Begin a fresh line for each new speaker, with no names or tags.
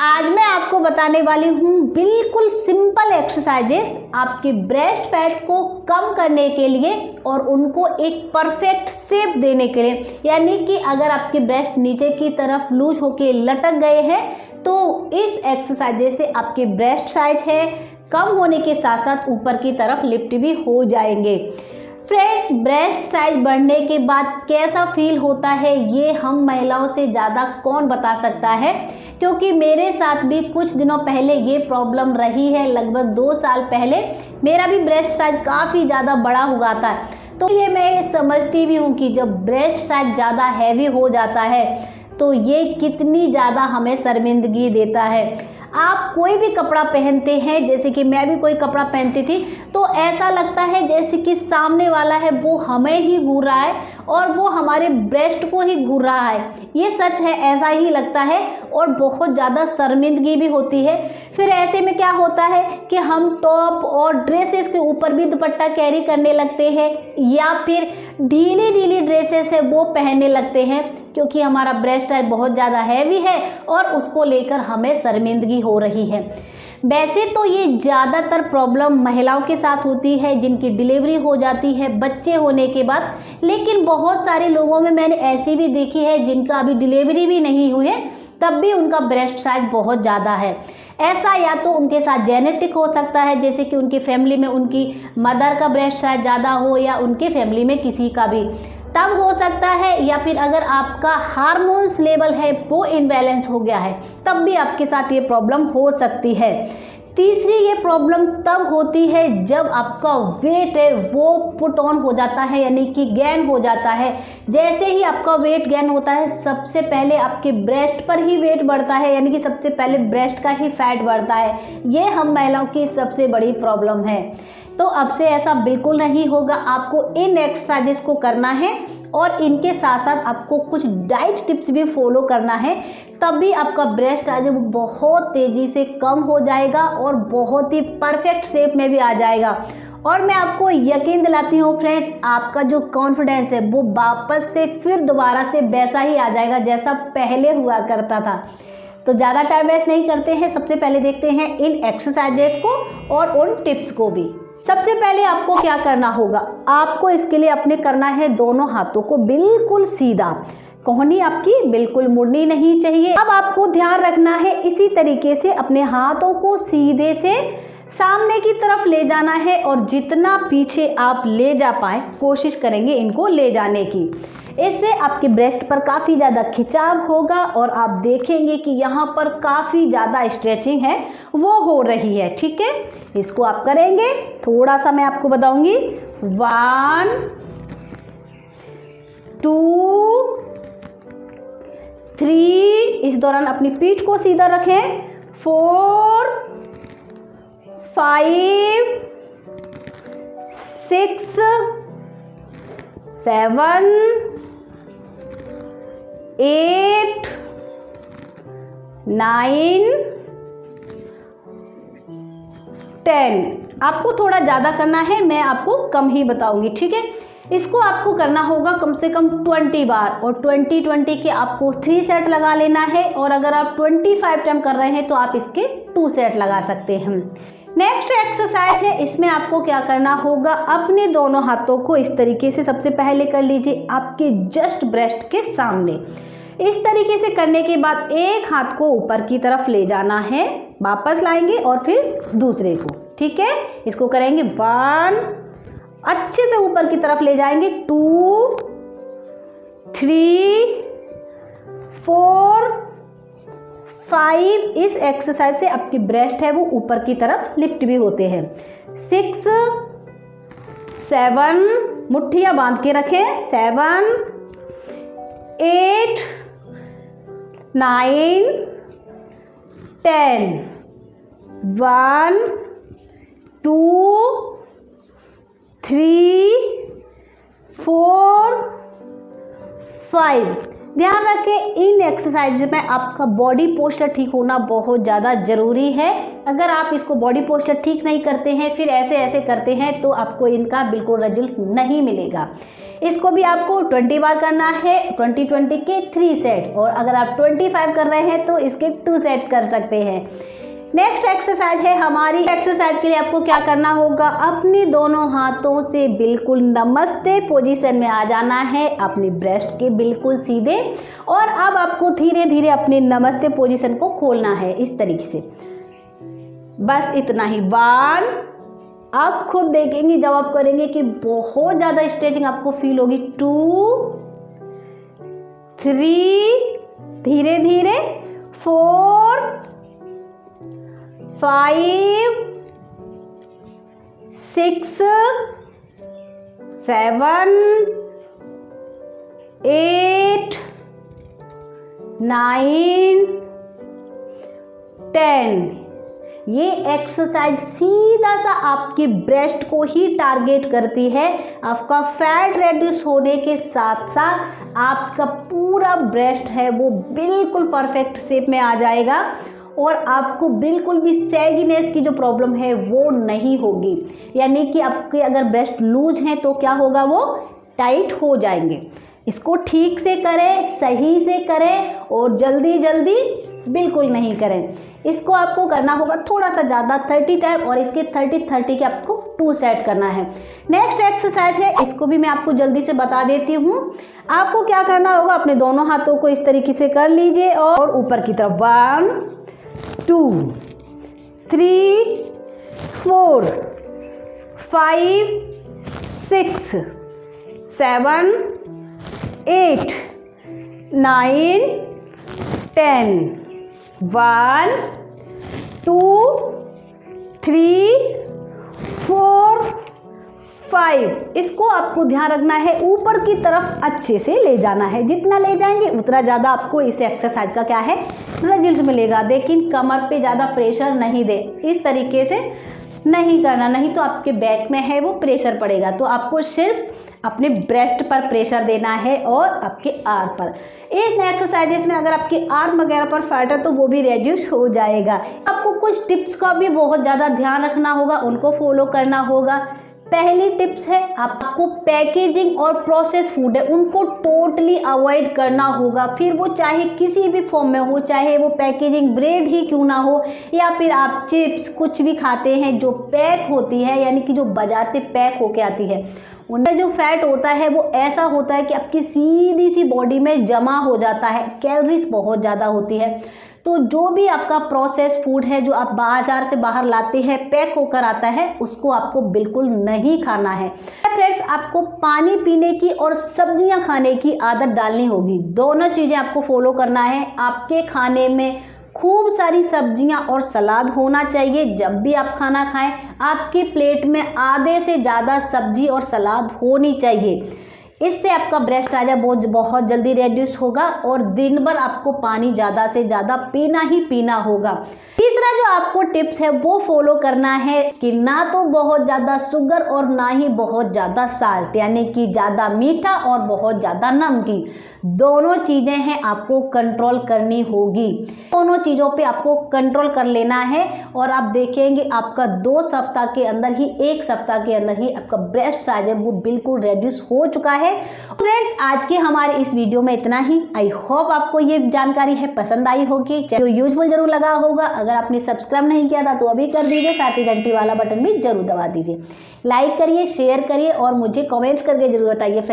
आज मैं आपको बताने वाली हूँ बिल्कुल सिंपल एक्सरसाइजेस आपके ब्रेस्ट फैट को कम करने के लिए और उनको एक परफेक्ट शेप देने के लिए। यानी कि अगर आपके ब्रेस्ट नीचे की तरफ लूज होके लटक गए हैं तो इस एक्सरसाइजेस से आपके ब्रेस्ट साइज है कम होने के साथ साथ ऊपर की तरफ लिफ्ट भी हो जाएंगे। फ्रेंड्स, ब्रेस्ट साइज बढ़ने के बाद कैसा फील होता है ये हम महिलाओं से ज़्यादा कौन बता सकता है, क्योंकि मेरे साथ भी कुछ दिनों पहले ये प्रॉब्लम रही है। लगभग 2 साल पहले मेरा भी ब्रेस्ट साइज काफ़ी ज़्यादा बड़ा हुआ था। तो ये मैं समझती भी हूँ कि जब ब्रेस्ट साइज ज़्यादा हैवी हो जाता है तो ये कितनी ज़्यादा हमें शर्मिंदगी देता है। आप कोई भी कपड़ा पहनते हैं, जैसे कि मैं भी कोई कपड़ा पहनती थी, तो ऐसा लगता है जैसे कि सामने वाला है वो हमें ही घूर रहा है और वो हमारे ब्रेस्ट को ही घूर रहा है। ये सच है, ऐसा ही लगता है और बहुत ज़्यादा शर्मिंदगी भी होती है। फिर ऐसे में क्या होता है कि हम टॉप और ड्रेसेस के ऊपर भी दुपट्टा कैरी करने लगते हैं या फिर ढीली ढीली ड्रेसेस है वो पहनने लगते हैं, क्योंकि हमारा ब्रेस्ट साइज बहुत ज़्यादा हैवी है और उसको लेकर हमें शर्मिंदगी हो रही है। वैसे तो ये ज़्यादातर प्रॉब्लम महिलाओं के साथ होती है जिनकी डिलीवरी हो जाती है बच्चे होने के बाद, लेकिन बहुत सारे लोगों में मैंने ऐसी भी देखी है जिनका अभी डिलीवरी भी नहीं हुई है तब भी उनका ब्रेस्ट साइज बहुत ज़्यादा है। ऐसा या तो उनके साथ जेनेटिक हो सकता है, जैसे कि उनकी फैमिली में उनकी मदर का ब्रेस्ट साइज ज़्यादा हो या उनके फैमिली में किसी का भी, तब हो सकता है। या फिर अगर आपका हार्मोन्स लेवल है वो इनबैलेंस हो गया है तब भी आपके साथ ये प्रॉब्लम हो सकती है। तीसरी ये प्रॉब्लम तब होती है जब आपका वेट है वो पुट ऑन हो जाता है, यानी कि गेन हो जाता है। जैसे ही आपका वेट गेन होता है सबसे पहले आपके ब्रेस्ट पर ही वेट बढ़ता है, यानी कि सबसे पहले ब्रेस्ट का ही फैट बढ़ता है। ये हम महिलाओं की सबसे बड़ी प्रॉब्लम है। तो अब से ऐसा बिल्कुल नहीं होगा। आपको इन एक्सरसाइजेस को करना है और इनके साथ साथ आपको कुछ डाइट टिप्स भी फॉलो करना है, तभी आपका ब्रेस्ट साइज वो बहुत तेज़ी से कम हो जाएगा और बहुत ही परफेक्ट शेप में भी आ जाएगा। और मैं आपको यकीन दिलाती हूँ फ्रेंड्स, आपका जो कॉन्फिडेंस है वो वापस से फिर दोबारा से वैसा ही आ जाएगा जैसा पहले हुआ करता था। तो ज़्यादा टाइम वेस्ट नहीं करते हैं, सबसे पहले देखते हैं इन एक्सरसाइजेस को और उन टिप्स को भी। सबसे पहले आपको क्या करना होगा, आपको इसके लिए अपने करना है दोनों हाथों को बिल्कुल सीधा, कोहनी आपकी बिल्कुल मुड़नी नहीं चाहिए। अब आपको ध्यान रखना है इसी तरीके से अपने हाथों को सीधे से सामने की तरफ ले जाना है और जितना पीछे आप ले जा पाए कोशिश करेंगे इनको ले जाने की। इससे आपके ब्रेस्ट पर काफ़ी ज़्यादा खिंचाव होगा और आप देखेंगे कि यहाँ पर काफ़ी ज़्यादा स्ट्रेचिंग है वो हो रही है। ठीक है, इसको आप करेंगे, थोड़ा सा मैं आपको बताऊंगी। 1 2 3, इस दौरान अपनी पीठ को सीधा रखें। 4 5 6 7 8 9 10। आपको थोड़ा ज़्यादा करना है, मैं आपको कम ही बताऊंगी। ठीक है, इसको आपको करना होगा कम से कम 20 बार और 20 के आपको 3 सेट लगा लेना है। और अगर आप 25 टाइम कर रहे हैं तो आप इसके 2 सेट लगा सकते हैं। नेक्स्ट एक्सरसाइज है, इसमें आपको क्या करना होगा, अपने दोनों हाथों को इस तरीके से सबसे पहले कर लीजिए आपके जस्ट ब्रेस्ट के सामने। इस तरीके से करने के बाद एक हाथ को ऊपर की तरफ ले जाना है, वापस लाएंगे और फिर दूसरे को। ठीक है, इसको करेंगे 1, अच्छे से ऊपर की तरफ ले जाएंगे, 2 3 4 5। इस एक्सरसाइज से आपकी ब्रेस्ट है वो ऊपर की तरफ लिफ्ट भी होते हैं। 6 7, मुट्ठियां बांध के रखें, 7 8 9 10। 1 2 3 4 5। ध्यान रखें, इन एक्सरसाइज में आपका बॉडी पोस्चर ठीक होना बहुत ज़्यादा ज़रूरी है। अगर आप इसको बॉडी पोस्चर ठीक नहीं करते हैं, फिर ऐसे ऐसे करते हैं, तो आपको इनका बिल्कुल रिजल्ट नहीं मिलेगा। इसको भी आपको 20 बार करना है, 20-20 के 3 सेट, और अगर आप 25 कर रहे हैं तो इसके 2 सेट कर सकते हैं। नेक्स्ट एक्सरसाइज है हमारी। एक्सरसाइज के लिए आपको क्या करना होगा, अपने दोनों हाथों से बिल्कुल नमस्ते पोजीशन में आ जाना है, अपने ब्रेस्ट के बिल्कुल सीधे, और अब आपको धीरे धीरे अपने नमस्ते पोजीशन को खोलना है इस तरीके से। बस इतना ही। 1, आप खुद देखेंगे जब आप करेंगे कि बहुत ज़्यादा स्ट्रेचिंग आपको फील होगी। 2, 3, धीरे धीरे, 4, 5, 6, 7, 8, 9, 10। ये एक्सरसाइज सीधा सा आपकी ब्रेस्ट को ही टारगेट करती है। आपका फैट रेड्यूस होने के साथ साथ आपका पूरा ब्रेस्ट है वो बिल्कुल परफेक्ट शेप में आ जाएगा, और आपको बिल्कुल भी सैगीनेस की जो प्रॉब्लम है वो नहीं होगी। यानी कि आपके अगर ब्रेस्ट लूज हैं तो क्या होगा, वो टाइट हो जाएंगे। इसको ठीक से करें, सही से करें, और जल्दी जल्दी बिल्कुल नहीं करें। इसको आपको करना होगा थोड़ा सा ज़्यादा, 30 टाइम, और इसके 30-30 के आपको 2 सेट करना है। नेक्स्ट एक्सरसाइज है, इसको भी मैं आपको जल्दी से बता देती हूँ। आपको क्या करना होगा, अपने दोनों हाथों को इस तरीके से कर लीजिए और ऊपर की तरफ 1, 2, 3, 4, 5, 6, 7, 8, 9, 10। 1, 2, 3, 4, 5। इसको आपको ध्यान रखना है, ऊपर की तरफ अच्छे से ले जाना है। जितना ले जाएंगे उतना ज़्यादा आपको इस एक्सरसाइज का क्या है, रिजल्ट मिलेगा। लेकिन कमर पे ज़्यादा प्रेशर नहीं दे, इस तरीके से नहीं करना, नहीं तो आपके बैक में है वो प्रेशर पड़ेगा। तो आपको सिर्फ अपने ब्रेस्ट पर प्रेशर देना है और आपके आर्म पर। इस एक्सरसाइजेस में अगर आपके आर्म वगैरह पर फैट है तो वो भी रेड्यूस हो जाएगा। आपको कुछ टिप्स का भी बहुत ज़्यादा ध्यान रखना होगा, उनको फॉलो करना होगा। पहली टिप्स है, आपको पैकेजिंग और प्रोसेस फूड है उनको टोटली अवॉइड करना होगा। फिर वो चाहे किसी भी फॉर्म में हो, चाहे वो पैकेजिंग ब्रेड ही क्यों ना हो, या फिर आप चिप्स कुछ भी खाते हैं जो पैक होती है, यानी कि जो बाज़ार से पैक होके आती है, उनमें जो फैट होता है वो ऐसा होता है कि आपकी सीधी सी बॉडी में जमा हो जाता है, कैलोरीज बहुत ज़्यादा होती है। तो जो भी आपका प्रोसेस फूड है जो आप बाजार से बाहर लाते हैं, पैक होकर आता है, उसको आपको बिल्कुल नहीं खाना है। फ्रेंड्स, आपको पानी पीने की और सब्जियां खाने की आदत डालनी होगी। दोनों चीज़ें आपको फॉलो करना है। आपके खाने में खूब सारी सब्जियां और सलाद होना चाहिए। जब भी आप खाना खाएं, आपकी प्लेट में आधे से ज़्यादा सब्जी और सलाद होनी चाहिए। इससे आपका ब्रेस्ट आजा बहुत जल्दी रेड्यूस होगा, और दिन भर आपको पानी ज़्यादा से ज़्यादा पीना ही पीना होगा। तीसरा जो आपको टिप्स है वो फॉलो करना है कि ना तो बहुत ज़्यादा शुगर और ना ही बहुत ज़्यादा साल्ट, यानी कि ज़्यादा मीठा और बहुत ज़्यादा नमकीन, दोनों चीज़ें हैं आपको कंट्रोल करनी होगी। दोनों चीज़ों पे आपको कंट्रोल कर लेना है, और आप देखेंगे आपका 2 सप्ताह के अंदर ही, 1 सप्ताह के अंदर ही आपका ब्रेस्ट साइज है वो बिल्कुल रेड्यूस हो चुका है। फ्रेंड्स, आज के हमारे इस वीडियो में इतना ही। आई होप आपको ये जानकारी है पसंद आई होगी, जो यूजफुल जरूर लगा होगा। अगर आपने सब्सक्राइब नहीं किया था तो अभी कर दीजिए, साथ ही घंटी वाला बटन भी जरूर दबा दीजिए। लाइक करिए, शेयर करिए और मुझे कमेंट्स करके जरूर बताइए फ्रेंड्स।